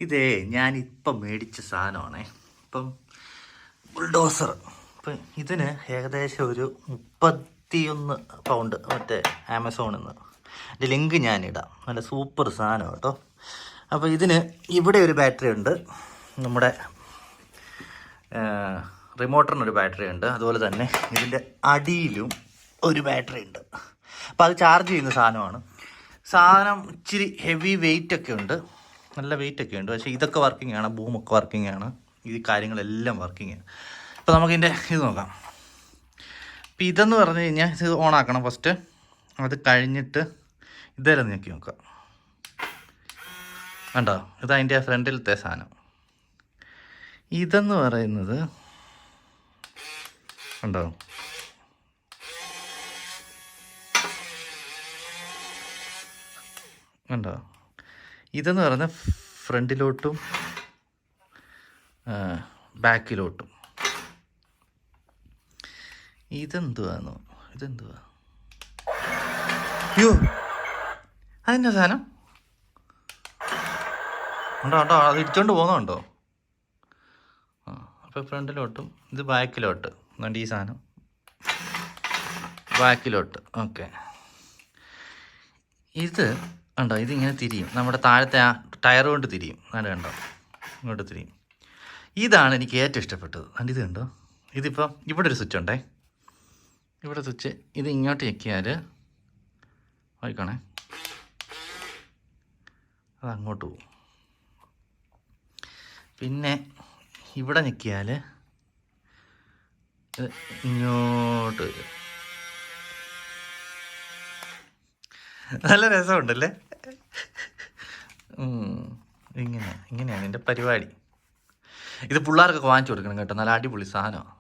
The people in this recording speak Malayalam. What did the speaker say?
ഇതേ ഞാനിപ്പം മേടിച്ച സാധനമാണേ. ഇപ്പം ബുൾഡോസർ. ഇപ്പം ഇതിന് ഏകദേശം ഒരു 31 പൗണ്ട് മറ്റേ ആമസോണിൽ നിന്ന്. ഇതിൻ്റെ ലിങ്ക് ഞാനിടാം. നല്ല സൂപ്പർ സാധനം കേട്ടോ. അപ്പോൾ ഇതിന് ഇവിടെ ഒരു ബാറ്ററി ഉണ്ട്, നമ്മുടെ റിമോട്ടറിനൊരു ബാറ്ററി ഉണ്ട്, അതുപോലെ തന്നെ ഇതിൻ്റെ അടിയിലും ഒരു ബാറ്ററി ഉണ്ട്. അപ്പോൾ അത് ചാർജ് ചെയ്യുന്ന സാധനമാണ്. സാധനം ഇച്ചിരി ഹെവി വെയിറ്റ് ഒക്കെ ഉണ്ട്, നല്ല വെയിറ്റ് ഒക്കെ ഉണ്ട്. പക്ഷേ ഇതൊക്കെ വർക്കിംഗ് ആണ്, ബൂമൊക്കെ വർക്കിംഗ് ആണ്, ഈ കാര്യങ്ങളെല്ലാം വർക്കിംഗ് ആണ്. അപ്പോൾ നമുക്കിതിൻ്റെ ഇത് നോക്കാം. അപ്പോൾ ഇതെന്ന് പറഞ്ഞു കഴിഞ്ഞാൽ ഇത് ഓണാക്കണം ഫസ്റ്റ്. അത് കഴിഞ്ഞിട്ട് ഇതെല്ലാം നോക്കി നോക്കാം. കണ്ടോ, ഇതതിൻ്റെ ഫ്രണ്ടിലത്തെ സാധനം. ഇതെന്ന് പറയുന്നത് കണ്ടോ, കണ്ടോ, ഇതെന്ന് പറയുന്നത് ഫ്രണ്ടിലോട്ടും ബാക്കിലോട്ടും. ഇതെന്തുവാ? അയ്യോ, അതെന്നാ സാധനം? ഉണ്ടോ അത് ഇടിച്ചോണ്ട് പോകുന്നുണ്ടോ? അപ്പോൾ ഫ്രണ്ടിലോട്ടും ഇത് ബാക്കിലോട്ട്. അതുകൊണ്ട് ഈ സാധനം ബാക്കിലോട്ട്. ഓക്കെ, ഇത് കണ്ടോ, ഇതിങ്ങനെ തിരിയും. നമ്മുടെ താഴത്തെ ആ ടയർ കൊണ്ട് തിരിയും. അത് കണ്ടോ, ഇങ്ങോട്ട് തിരിയും. ഇതാണ് എനിക്ക് ഏറ്റവും ഇഷ്ടപ്പെട്ടത്. അതുകൊണ്ട് ഇത് കണ്ടോ, ഇതിപ്പോൾ ഇവിടെ ഒരു സ്വിച്ച് ഉണ്ടേ, ഇവിടെ സ്വിച്ച്. ഇത് ഇങ്ങോട്ട് ഞെക്കിയാൽ വായിക്കണേ, അത് അങ്ങോട്ട് പോകും. പിന്നെ ഇവിടെ ഞെക്കിയാൽ ഇങ്ങോട്ട് വരും. നല്ല രസമുണ്ടല്ലേ? ഇങ്ങനെയാണ് എൻ്റെ പരിപാടി. ഇത് പിള്ളേർക്കൊക്കെ വാങ്ങിച്ചു കൊടുക്കണം കേട്ടോ, നല്ല അടിപൊളി സാധനമാണ്.